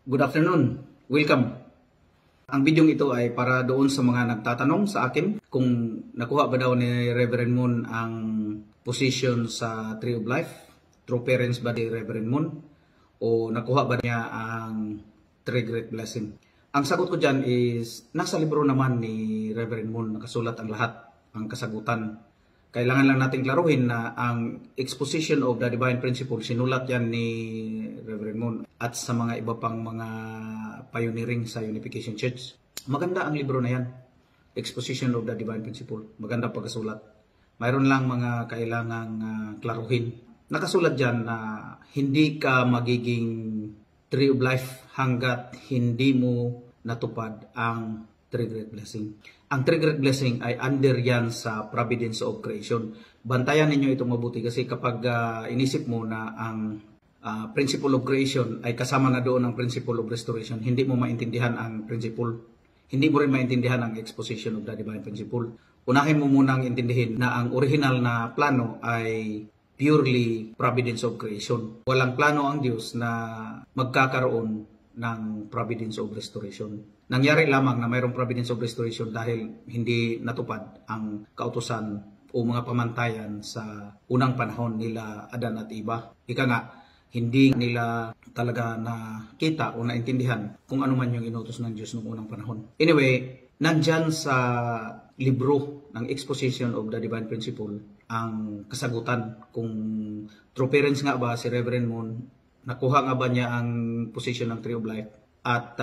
Good afternoon. Welcome. Ang video ito ay para doon sa mga nagtatanong sa akin kung nakuha ba daw ni Reverend Moon ang position sa Tree of Life, True Parents ba ni Reverend Moon, o nakuha ba niya ang Three Great Blessing. Ang sagot ko dyan is nasa libro naman ni Reverend Moon, nakasulat ang lahat, ang kasagutan. Kailangan lang natin klaruhin na ang Exposition of the Divine Principle, sinulat yan ni Reverend Moon at sa mga iba pang mga pioneering sa Unification Church. Maganda ang libro na yan, Exposition of the Divine Principle. Maganda pagkasulat. Mayroon lang mga kailangang klaruhin. Nakasulat dyan na hindi ka magiging Tree of Life hanggat hindi mo natupad ang Three Great Blessing. Ang Three Great Blessing ay under yan sa Providence of Creation. Bantayan ninyo itong mabuti kasi kapag inisip mo na ang Principle of Creation ay kasama na doon ang Principle of Restoration, hindi mo maintindihan ang principle. Hindi mo rin maintindihan ang Exposition of the Divine Principle. Unahin mo munang intindihin na ang original na plano ay purely Providence of Creation. Walang plano ang Diyos na magkakaroon ng Providence of Restoration. Nangyari lamang na mayroong Providence of Restoration dahil hindi natupad ang kautusan o mga pamantayan sa unang panahon nila Adan at Eva. Ika nga, hindi nila talaga nakita o naintindihan kung ano man yung inutos ng Diyos noong unang panahon. Anyway, nandyan sa libro ng Exposition of the Divine Principle ang kasagutan kung true parents nga ba si Reverend Moon, nakuha nga ba niya ang position ng Tree of Life, at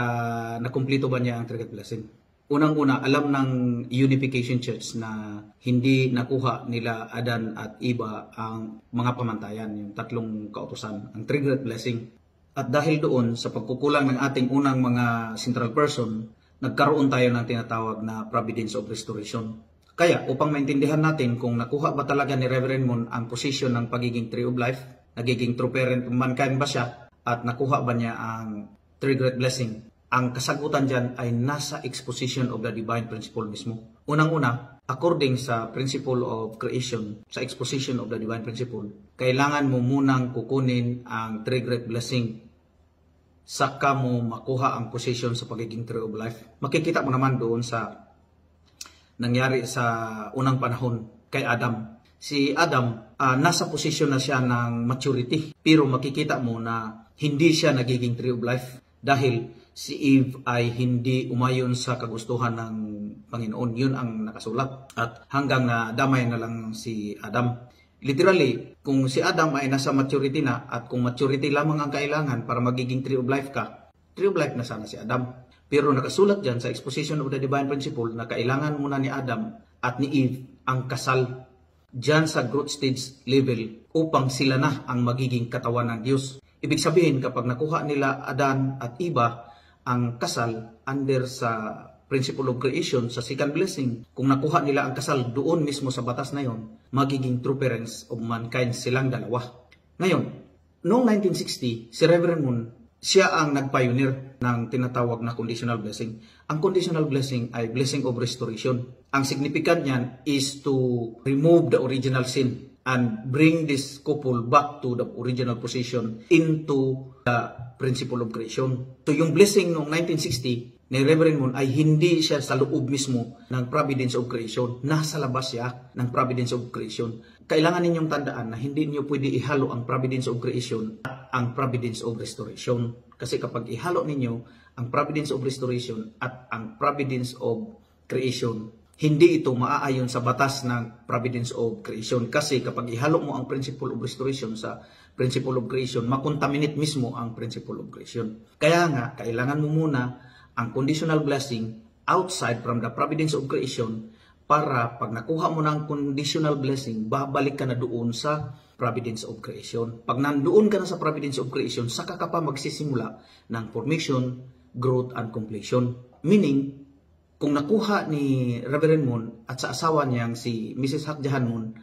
nakumplito ba niya ang Three Great Blessing. Unang-una, alam ng Unification Church na hindi nakuha nila Adan at Eva ang mga pamantayan, yung tatlong kautusan, ang Three Great Blessing. At dahil doon, sa pagkukulang ng ating unang mga central person, nagkaroon tayo ng tinatawag na Providence of Restoration. Kaya, upang maintindihan natin kung nakuha ba talaga ni Reverend Moon ang position ng pagiging Tree of Life, nagiging true parent of mankind ba siya, at nakuha ba niya ang Three Great Blessing, ang kasagutan dyan ay nasa Exposition of the Divine Principle mismo. Unang-una, according sa Principle of Creation, sa Exposition of the Divine Principle, kailangan mo munang kukunin ang Three Great Blessing saka mo makuha ang position sa pagiging Tree of Life. Makikita mo naman doon sa nangyari sa unang panahon kay Adam. Si Adam, nasa position na siya ng maturity, pero makikita mo na hindi siya nagiging Tree of Life dahil si Eve ay hindi umayon sa kagustuhan ng Panginoon. Yun ang nakasulat. At hanggang na damay na lang si Adam. Literally, kung si Adam ay nasa maturity na at kung maturity lamang ang kailangan para magiging Tree of Life ka, Tree of Life na sana si Adam. Pero nakasulat dyan sa Exposition of the Divine Principle na kailangan muna ni Adam at ni Eve ang kasal dyan sa growth stage level upang sila na ang magiging katawan ng Diyos. Ibig sabihin, kapag nakuha nila Adan at Eva ang kasal under sa Principle of Creation, sa second blessing, kung nakuha nila ang kasal doon mismo sa batas na yon, magiging true parents of mankind silang dalawa. Ngayon, noong 1960, si Reverend Moon, siya ang nag-pioneer ng tinatawag na conditional blessing. Ang conditional blessing ay blessing of restoration. Ang significant niyan is to remove the original sin and bring this couple back to the original position into the principle of creation. So yung blessing noong 1960 ni Reverend Moon ay hindi siya sa loob mismo ng Providence of Creation. Nasa labas siya ng Providence of Creation. Kailangan ninyong tandaan na hindi niyo pwede ihalo ang Providence of Creation at ang Providence of Restoration. Kasi kapag ihalo ninyo ang Providence of Restoration at ang Providence of Creation, hindi ito maaayon sa batas ng Providence of Creation. Kasi kapag ihalo mo ang Principle of Restoration sa Principle of Creation, makontaminate mismo ang Principle of Creation. Kaya nga, kailangan mo muna ang conditional blessing outside from the Providence of Creation para pag nakuha mo ng conditional blessing, babalik ka na doon sa Providence of Creation. Pag nandoon ka na sa Providence of Creation, saka ka pa magsisimula ng formation, growth, and completion. Meaning, kung nakuha ni Reverend Moon at sa asawa niyang si Mrs. Hakjahan Moon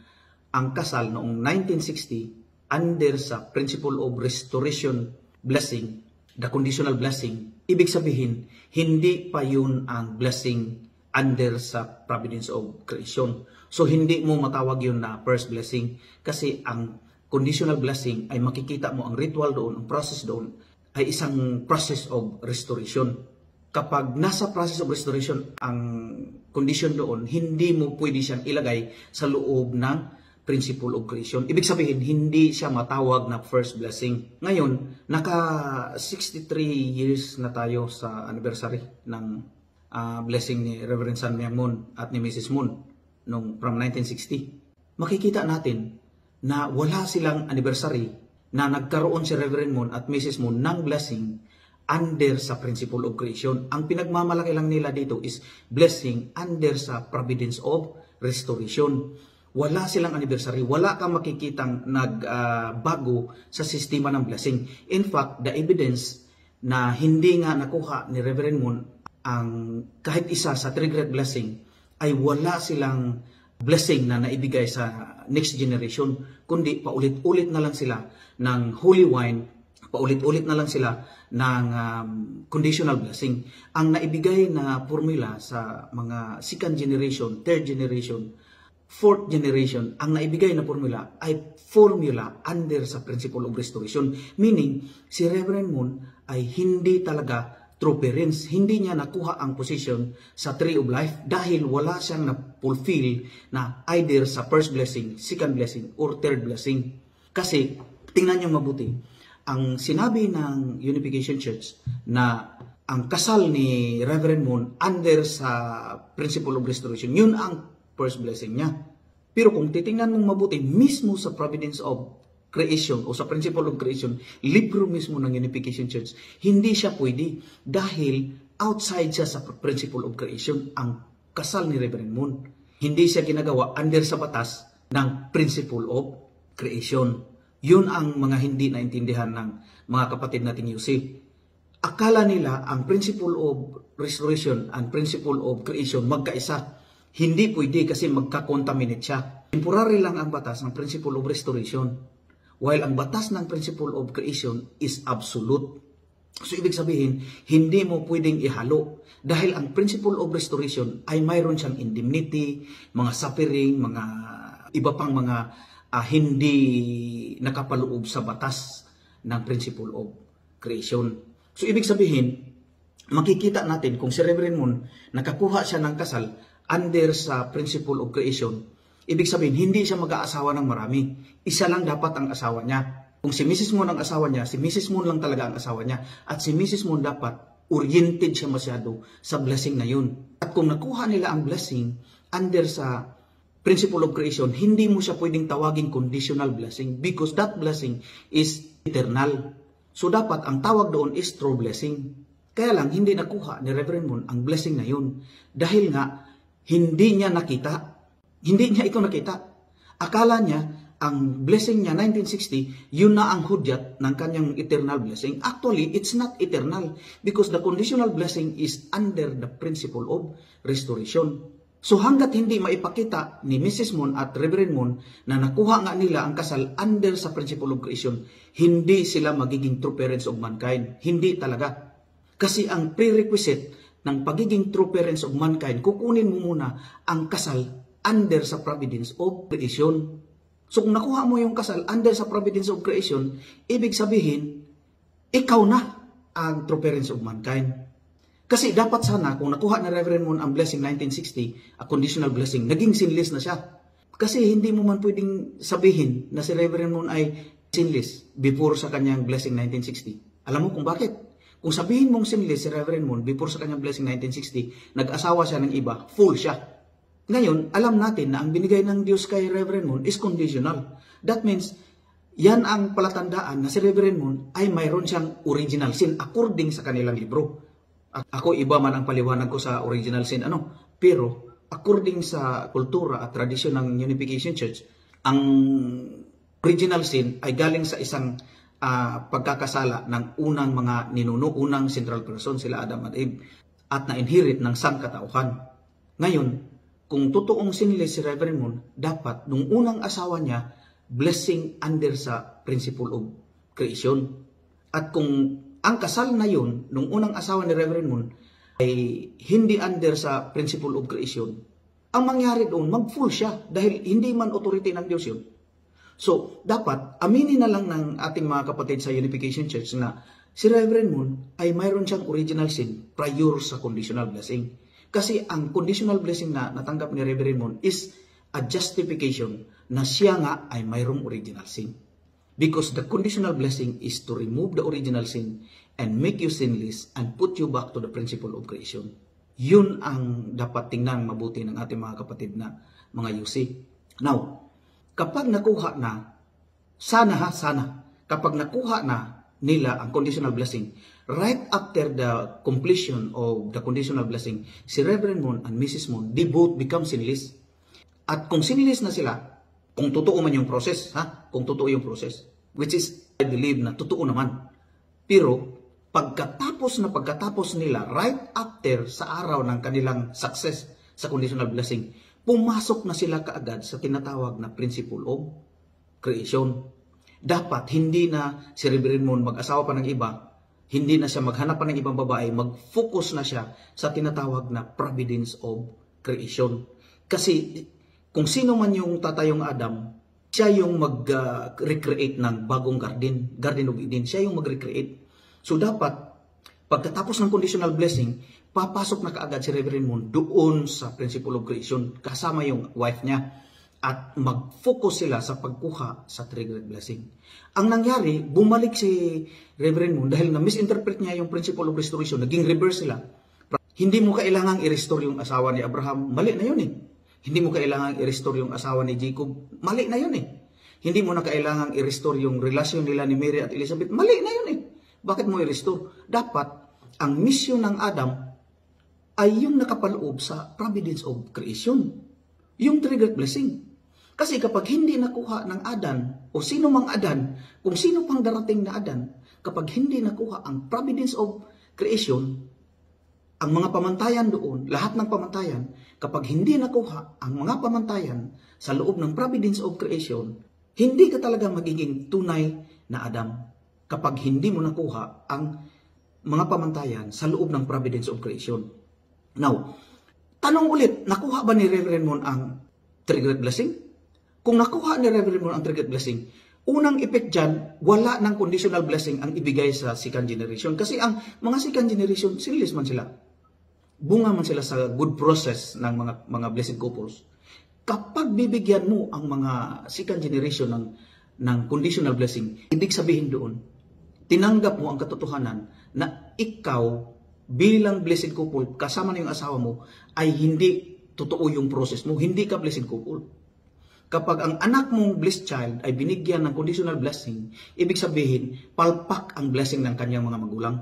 ang kasal noong 1960 under sa Principle of Restoration Blessing, the conditional blessing, ibig sabihin, hindi pa yun ang blessing under sa Providence of Creation. So, hindi mo matawag yun na first blessing kasi ang conditional blessing ay makikita mo ang ritual doon, ang process doon ay isang process of restoration. Kapag nasa process of restoration ang condition doon, hindi mo pwede siyang ilagay sa loob ng principle of creation. Ibig sabihin, hindi siya matawag na first blessing. Ngayon, naka 63 years na tayo sa anniversary ng blessing ni Reverend San Myang Moon at ni Mrs. Moon from 1960. Makikita natin na wala silang anniversary na nagkaroon si Reverend Moon at Mrs. Moon ng blessing under sa principle of creation. Ang pinagmamalaki lang nila dito is blessing under sa providence of restoration. Wala silang anniversary, wala kang makikitang nagbago sa sistema ng blessing. In fact, the evidence na hindi nga nakuha ni Reverend Moon ang kahit isa sa three great blessing ay wala silang blessing na naibigay sa next generation, kundi paulit-ulit na lang sila ng holy wine, paulit-ulit na lang sila ng conditional blessing. Ang naibigay na formula sa mga second generation, third generation, fourth generation, ang naibigay na formula ay formula under sa principle of restoration. Meaning, si Reverend Moon ay hindi talaga true parents. Hindi niya nakuha ang position sa tree of life dahil wala siyang na-fulfill na either sa first blessing, second blessing, or third blessing. Kasi, tingnan niyo mabuti, ang sinabi ng Unification Church na ang kasal ni Reverend Moon under sa principle of restoration, yun ang first blessing niya. Pero kung titingnan mong mabuti, mismo sa providence of creation o sa principle of creation, libro mismo ng Unification Church, hindi siya pwede dahil outside siya sa principle of creation ang kasal ni Reverend Moon. Hindi siya ginagawa under sa batas ng principle of creation. Yun ang mga hindi naintindihan ng mga kapatid nating UC. Akala nila ang principle of restoration and principle of creation magkaisa. Hindi pwede kasi magka-contaminate siya. Temporary lang ang batas ng principle of restoration, while ang batas ng principle of creation is absolute. So ibig sabihin, hindi mo pwedeng ihalo dahil ang principle of restoration ay mayroon siyang indemnity, mga suffering, mga iba pang mga hindi nakapaloob sa batas ng principle of creation. So ibig sabihin, makikita natin kung si Reverend Moon nakakuha siya ng kasal under sa principle of creation, ibig sabihin hindi siya mag-aasawa ng marami. Isa lang dapat ang asawa niya. Kung si Mrs. Moon ang asawa niya, si Mrs. Moon lang talaga ang asawa niya. At si Mrs. Moon dapat oriented siya masyado sa blessing na yun. At kung nakuha nila ang blessing under sa principle of creation, hindi mo siya pwedeng tawaging conditional blessing because that blessing is eternal. So dapat ang tawag doon is true blessing. Kaya lang hindi nakuha ni Reverend Moon ang blessing na yun dahil nga hindi niya nakita. Hindi niya ito nakita. Akala niya ang blessing niya 1960, yun na ang hudyat ng kanyang eternal blessing. Actually, it's not eternal because the conditional blessing is under the principle of restoration. So hanggat hindi maipakita ni Mrs. Moon at Reverend Moon na nakuha nga nila ang kasal under sa principle of creation, hindi sila magiging true parents of mankind. Hindi talaga. Kasi ang prerequisite ng pagiging true parents of mankind, kukunin mo muna ang kasal under sa providence of creation. So kung nakuha mo yung kasal under sa providence of creation, ibig sabihin, ikaw na ang true parents of mankind. Kasi dapat sana, kung nakuha na Reverend Moon ang blessing 1960, a conditional blessing, naging sinless na siya. Kasi hindi mo man pwedeng sabihin na si Reverend Moon ay sinless before sa kanyang blessing 1960. Alam mo kung bakit? Kung sabihin mong sinless si Reverend Moon before sa kanyang blessing 1960, nag-asawa siya ng iba, full siya. Ngayon, alam natin na ang binigay ng Diyos kay Reverend Moon is conditional. That means, yan ang palatandaan na si Reverend Moon ay mayroon siyang original sin according sa kanilang libro. Ako, iba man ang paliwanag ko sa original sin, pero according sa kultura at tradisyon ng Unification Church, ang original sin ay galing sa isang pagkakasala ng unang mga ninuno, unang central person, sila Adam at Eve, at na-inherit ng sangkatauhan. Ngayon, kung totoong sinless si Reverend Moon, dapat nung unang asawa niya, blessing under sa principle of creation. At kung ang kasal na yun, nung unang asawa ni Reverend Moon, ay hindi under sa principle of creation, ang mangyari doon, mag-full siya dahil hindi man authority ng Diyos yun. So, dapat aminin na lang ng ating mga kapatid sa Unification Church na Si Reverend Moon ay mayroon siyang original sin prior sa conditional blessing. Kasi ang conditional blessing na natanggap ni Reverend Moon is a justification na siya nga ay mayroong original sin. Because the conditional blessing is to remove the original sin and make you sinless and put you back to the principle of creation. Yun ang dapat tingnan mabuti ng ating mga kapatid na mga UC. Now, kapag nakuha na, sana, kapag nakuha na nila ang conditional blessing, right after the completion of the conditional blessing, si Reverend Moon and Mrs. Moon, they both become sinless. At kung sinless na sila, kung totoo man yung process, kung totoo yung process, which is, I believe na totoo naman. Pero, pagkatapos nila, right after sa araw ng kanilang success sa conditional blessing, pumasok na sila kaagad sa tinatawag na principle of creation. Dapat hindi na si Reverend Moon mag-asawa pa ng iba, hindi na siya maghanap pa ng ibang babae, mag-focus na siya sa tinatawag na providence of creation. Kasi kung sino man yung tatayong Adam, siya yung mag-recreate ng bagong Garden of Eden, siya yung mag-recreate. So dapat, pagkatapos ng conditional blessing, papasok na kaagad si Reverend Moon doon sa principle of creation, kasama yung wife niya. At mag-focus sila sa pagkuha sa triggered blessing. Ang nangyari, bumalik si Reverend Moon dahil na-misinterpret niya yung principle of restoration. Naging reverse sila. Hindi mo kailangang i-restore yung asawa ni Abraham. Mali na yun eh. Hindi mo kailangang i-restore yung asawa ni Jacob. Mali na yun eh. Hindi mo na kailangang i-restore yung relasyon nila ni Mary at Elizabeth. Mali na yun eh. Bakit mo i-restore? Dapat, ang mission ng Adam ay yung nakapaloob sa providence of creation. Yung triggered blessing. Kasi kapag hindi nakuha ng Adan, o sino mang Adan, kung sino pang darating na Adan, kapag hindi nakuha ang providence of creation, ang mga pamantayan doon, lahat ng pamantayan, kapag hindi nakuha ang mga pamantayan sa loob ng providence of creation, hindi ka talaga magiging tunay na Adam. Kapag hindi mo nakuha ang mga pamantayan sa loob ng providence of creation. Now, tanong ulit, nakuha ba ni Reverend Moon ang triggered blessing? Kung nakuha ni Reverend Moon ang triggered blessing, unang effect dyan, wala ng conditional blessing ang ibigay sa second generation. Kasi ang mga second generation, sinless man sila. Bunga man sila sa good process ng mga blessed couples. Kapag bibigyan mo ang mga second generation ng conditional blessing, ibig sabihin doon, tinanggap mo ang katotohanan na ikaw bilang blessed couple, kasama na yung asawa mo, ay hindi totoo yung process mo. Hindi ka blessed couple. Kapag ang anak mong blessed child ay binigyan ng conditional blessing, ibig sabihin, palpak ang blessing ng kanyang mga magulang.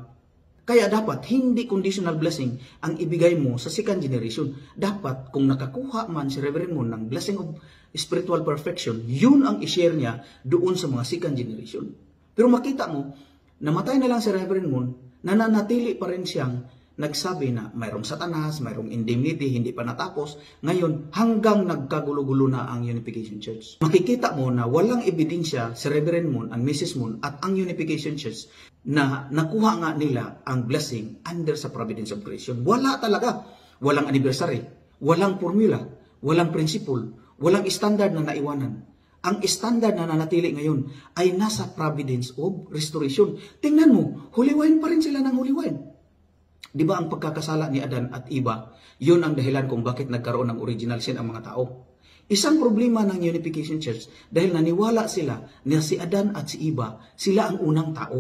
Kaya dapat, hindi conditional blessing ang ibigay mo sa second generation. Dapat, kung nakakuha man si Reverend Moon ng blessing of spiritual perfection, yun ang ishare niya doon sa mga second generation. Pero makita mo, namatay na lang si Reverend Moon, nananatili pa rin siyang nagsabi na mayroong satanas, mayroong indemnity, hindi pa natapos. Ngayon, hanggang nagkagulo-gulo na ang Unification Church. Makikita mo na walang ebidensya si Reverend Moon, ang Mrs. Moon, at ang Unification Church na nakuha nga nila ang blessing under sa providence of creation. Wala talaga. Walang anniversary, walang formula, walang principle, walang standard na naiwanan. Ang standard na nanatili ngayon ay nasa providence of restoration. Tingnan mo, holy wine pa rin sila ng holy wine. Di ba ang pagkakasala ni Adan at Eva, yun ang dahilan kung bakit nagkaroon ng original sin ang mga tao. Isang problema ng Unification Church dahil naniwala sila na si Adan at si Eva, sila ang unang tao.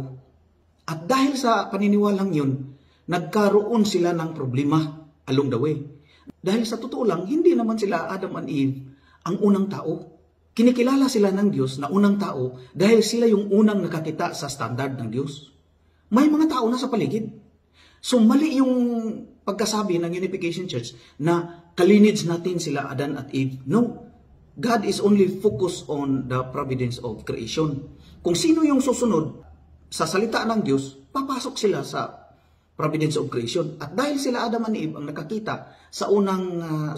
At dahil sa paniniwalang yun, nagkaroon sila ng problema along the way. Dahil sa totoo lang, hindi naman sila Adam and Eve ang unang tao. Kinikilala sila ng Diyos na unang tao dahil sila yung unang nakakita sa standard ng Diyos. May mga tao na sa paligid. So mali yung pagkasabi ng Unification Church na kalinits natin sila Adan at Eve. No. God is only focused on the providence of creation. Kung sino yung susunod sa salita ng Diyos, papasok sila sa providence of creation. At dahil sila Adam and Eve ang nakakita sa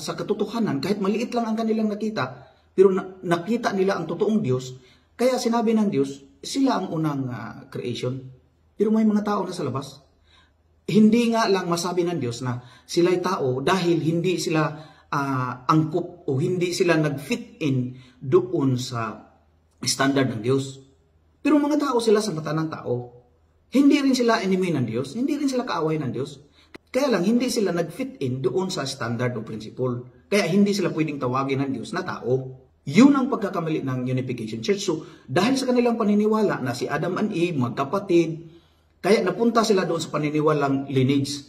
sa katotohanan, kahit maliit lang ang kanilang nakita, pero nakita nila ang totoong Diyos, kaya sinabi ng Diyos, sila ang unang creation. Pero may mga tao na sa labas. Hindi nga lang masabi ng Diyos na sila'y tao dahil hindi sila angkop o hindi sila nag-fit in doon sa standard ng Diyos. Pero mga tao sila sa mata ng tao. Hindi rin sila enemy ng Diyos, hindi rin sila kaaway ng Diyos. Kaya lang, hindi sila nag-fit in doon sa standard o principle. Kaya hindi sila pwedeng tawagin ng Diyos na tao. Yun ang pagkakamali ng Unification Church. So, dahil sa kanilang paniniwala na si Adam and Eve, magkapatid, kaya napunta sila doon sa paniniwalang lineage,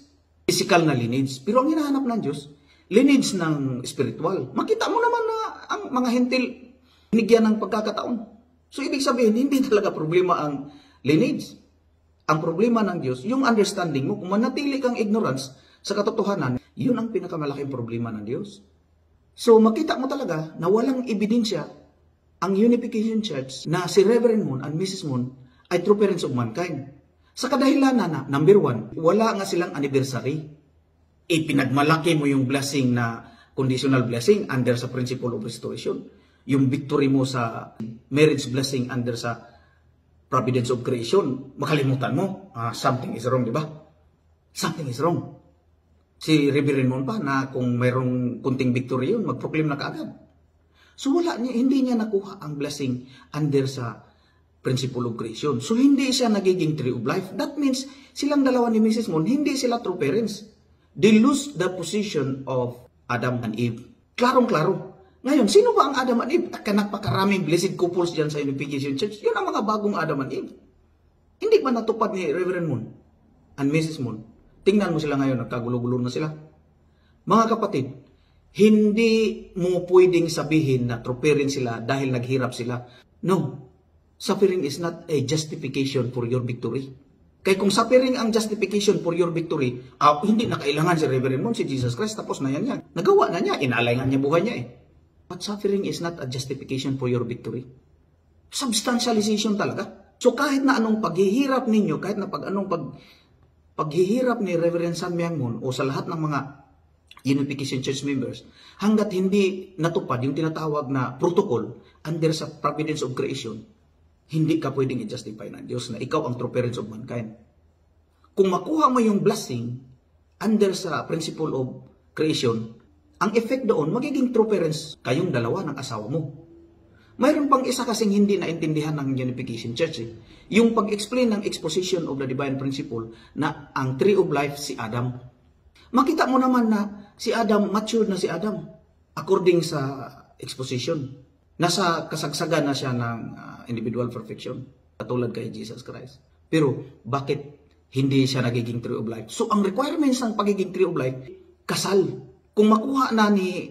physical na lineage. Pero ang hinahanap ng Diyos, lineage ng spiritual. Makita mo naman na ang mga hentil, binigyan ng pagkakataon. So, ibig sabihin, hindi talaga problema ang lineage. Ang problema ng Diyos, yung understanding mo, kung manatili kang ignorance sa katotohanan, yun ang pinakamalaking problema ng Diyos. So, makita mo talaga na walang ebidensya ang Unification Church na si Reverend Moon and Mrs. Moon ay true parents of mankind. Sa kadahilanan na, number one, wala nga silang anniversary. Ipinagmalaki mo yung blessing na conditional blessing under sa principle of restoration. Yung victory mo sa marriage blessing under sa providence of creation, makalimutan mo, something is wrong, di ba? Something is wrong. Si Reverend Moon pa na kung mayroong kunting victory yun, mag-proclaim na kaagad. So hindi niya nakuha ang blessing under sa principle of creation. So hindi siya nagiging tree of life. That means silang dalawa ni Mrs. Moon, hindi sila true parents. They lose the position of Adam and Eve. Klarong-klaro. Ngayon, sino ba ang Adam and Eve? Napakaraming blessed couples dyan sa Unification Church. Yun ang mga bagong Adam and Eve. Hindi ba natupad ni Reverend Moon and Mrs. Moon? Tingnan mo sila ngayon, nagkagulo-gulo na sila. Mga kapatid, hindi mo pwedeng sabihin na true parents sila dahil naghirap sila. No. Suffering is not a justification for your victory. Kaya kung suffering ang justification for your victory, hindi na kailangan si Reverend Moon, si Jesus Christ, tapos na yan. Nagawa na niya, inalay nga niya buhay niya eh. But suffering is not a justification for your victory. Substantialization talaga. So kahit na anong paghihirap ninyo, kahit na paghihirap ni Reverend San Myang Moon o sa lahat ng mga Unification Church members, hanggat hindi natupad yung tinatawag na protocol under sa providence of creation, hindi ka pwedeng i-justify ng Diyos na ikaw ang true parents of mankind. Kung makuha mo yung blessing under sa principle of creation, ang effect doon, magiging true parents kayong dalawa ng asawa mo. Mayroon pang isa kasing hindi naintindihan ng Unification Church. Yung pag-explain ng exposition of the divine principle na ang tree of life si Adam. Makita mo naman na si Adam, matured na si Adam. According sa exposition. Nasa kasagsagan na siya ng individual perfection. Katulad kay Jesus Christ. Pero bakit hindi siya nagiging tree of life? So ang requirements ng pagiging tree of life, kasal. Kung makuha na ni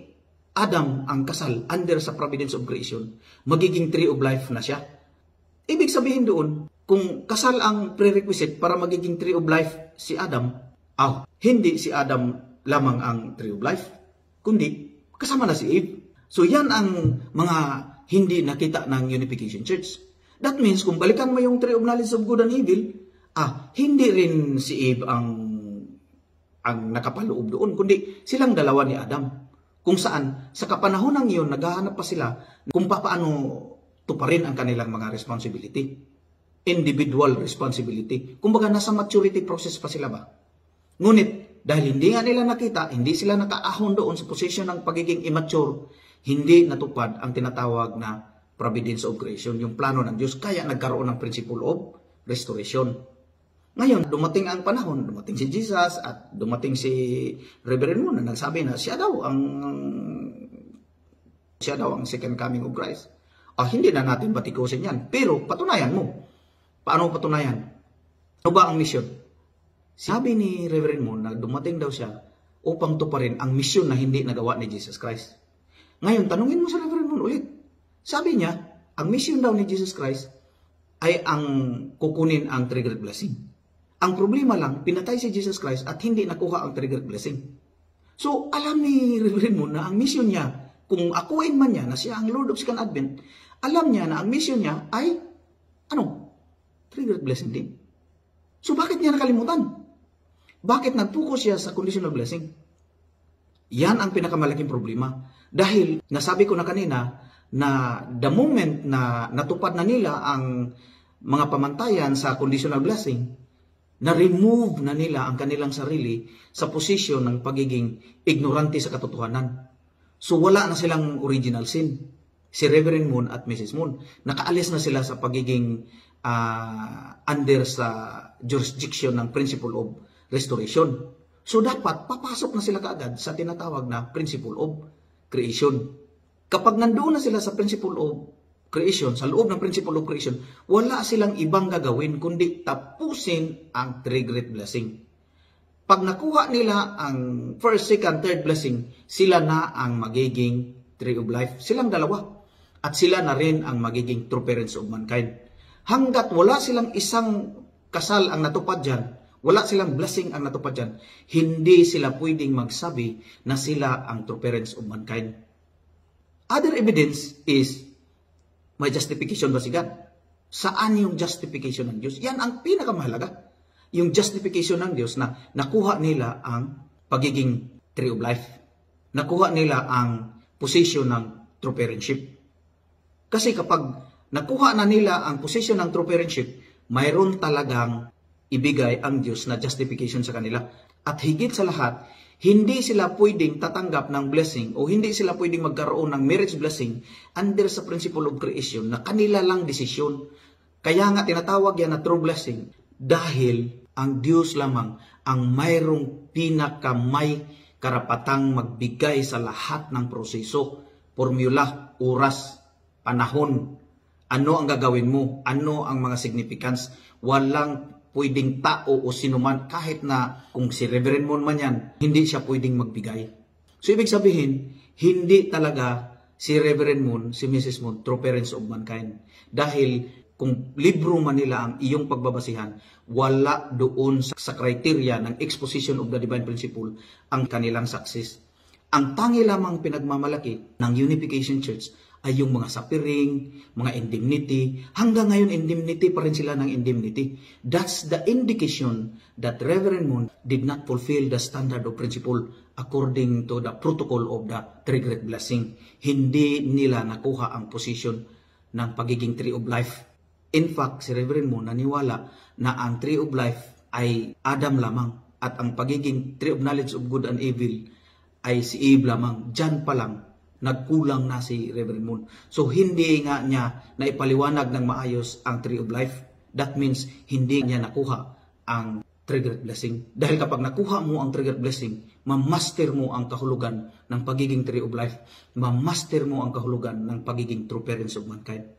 Adam ang kasal under sa providence of creation, magiging tree of life na siya. Ibig sabihin doon, kung kasal ang prerequisite para magiging tree of life si Adam, hindi si Adam lamang ang tree of life, kundi kasama na si Eve. So yan ang mga hindi nakita ng Unification Church. That means kung balikan mo yung tree of knowledge of good and evil, hindi rin si Eve ang nakapaloob doon, kundi silang dalawa ni Adam. Kung saan, sa kapanahon ng iyon, naghahanap pa sila kung paano tuparin ang kanilang mga responsibility. Individual responsibility. Kumbaga, nasa maturity process pa sila ba? Ngunit, dahil hindi nga nila nakita, hindi sila nakaahon doon sa posisyon ng pagiging immature, hindi natupad ang tinatawag na providence of creation, yung plano ng Diyos, kaya nagkaroon ng principle of restoration. Ngayon, dumating ang panahon, dumating si Jesus at dumating si Reverend Moon na nagsabi na siya daw ang second coming of Christ. Hindi na natin batikusin yan. Pero patunayan mo. Paano patunayan? Ano ba ang mission? Sabi ni Reverend Moon na dumating daw siya upang tuparin ang mission na hindi nagawa ni Jesus Christ. Ngayon, tanungin mo sa Reverend Moon ulit. Sabi niya, ang mission daw ni Jesus Christ ay ang kukunin ang triggered blessing. Ang problema lang, pinatay si Jesus Christ at hindi nakuha ang triggered blessing. So, alam ni Reverend Moon na ang mission niya, kung akuin man niya na siya ang Lord of Second Advent, alam niya na ang mission niya ay, triggered blessing din. So, bakit niya nakalimutan? Bakit nag-focus siya sa conditional blessing? Yan ang pinakamalaking problema. Dahil, nasabi ko na kanina, na the moment na natupad na nila ang mga pamantayan sa conditional blessing, na-remove na nila ang kanilang sarili sa posisyon ng pagiging ignorante sa katotohanan. So wala na silang original sin. Si Reverend Moon at Mrs. Moon, nakaalis na sila sa pagiging under sa jurisdiction ng principle of restoration. So dapat papasok na sila kaagad sa tinatawag na principle of creation. Kapag nandoon na sila sa principle of creation, sa loob ng principle of creation, wala silang ibang gagawin kundi tapusin ang three great blessing. Pag nakuha nila ang first, second, third blessing, sila na ang magiging tree of life. Silang dalawa. At sila na rin ang magiging true parents of mankind. Hanggat wala silang isang kasal ang natupad dyan, wala silang blessing ang natupad dyan, hindi sila pwedeng magsabi na sila ang true parents of mankind. Other evidence is, may justification ba si God? Saan yung justification ng Diyos? Yan ang pinakamahalaga. Yung justification ng Diyos na nakuha nila ang pagiging tree of life. Nakuha nila ang position ng true parentship. Kasi kapag nakuha na nila ang position ng true parentship, mayroon talagang ibigay ang Diyos na justification sa kanila. At higit sa lahat, hindi sila pwedeng tatanggap ng blessing o hindi sila pwedeng magkaroon ng marriage blessing under sa principle of creation na kanila lang desisyon. Kaya nga tinatawag yan na true blessing dahil ang Diyos lamang ang mayroong may karapatang magbigay sa lahat ng proseso, formula, oras, panahon, ano ang gagawin mo, ano ang mga significance. Walang pwedeng tao o sinuman, kahit na kung si Reverend Moon man yan, hindi siya pwedeng magbigay. So ibig sabihin, hindi talaga si Reverend Moon, si Mrs. Moon, true parents of mankind. Dahil kung libro man nila ang iyong pagbabasihan, wala doon sa criteria ng exposition of the divine principle ang kanilang success. Ang tangi lamang pinagmamalaki ng Unification Church ay yung mga suffering, mga indemnity. Hanggang ngayon, indemnity pa rin sila ng indemnity. That's the indication that Reverend Moon did not fulfill the standard of principle according to the protocol of the three great blessing. Hindi nila nakuha ang position ng pagiging tree of life. In fact, si Reverend Moon naniwala na ang tree of life ay Adam lamang at ang pagiging tree of knowledge of good and evil ay si Eve lamang. Diyan pa lang, nagkulang na si Reverend Moon. So, hindi nga niya naipaliwanag ng maayos ang tree of life. That means, hindi niya nakuha ang three great blessing. Dahil kapag nakuha mo ang three great blessing, mamaster mo ang kahulugan ng pagiging tree of life. Mamaster mo ang kahulugan ng pagiging true parents of mankind.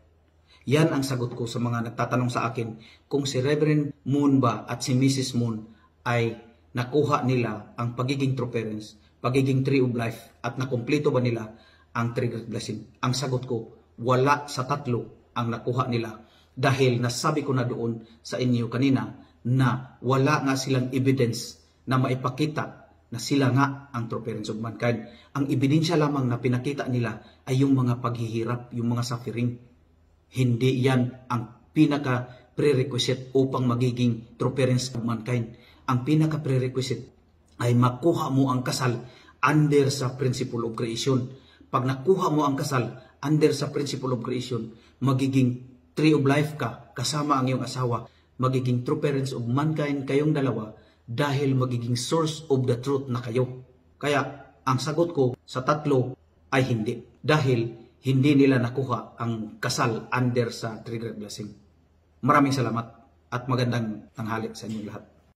Yan ang sagot ko sa mga nagtatanong sa akin kung si Reverend Moon ba at si Mrs. Moon ay nakuha nila ang pagiging true parents, pagiging tree of life, at nakumpleto ba nila ang three great blessing. Ang sagot ko, wala sa tatlo ang nakuha nila dahil nasabi ko na doon sa inyo kanina na wala nga silang evidence na maipakita na sila nga ang true parents of mankind. Ang ebidensya lamang na pinakita nila ay yung mga paghihirap, yung mga suffering. Hindi yan ang pinaka-prerequisite upang magiging true parents of mankind. Ang pinaka-prerequisite ay makuha mo ang kasal under sa principle of creation. Pag nakuha mo ang kasal under sa principle of creation, magiging tree of life ka kasama ang iyong asawa. Magiging true parents of mankind kayong dalawa dahil magiging source of the truth na kayo. Kaya ang sagot ko sa tatlo ay hindi. Dahil hindi nila nakuha ang kasal under sa three great blessing. Maraming salamat at magandang tanghali sa inyong lahat.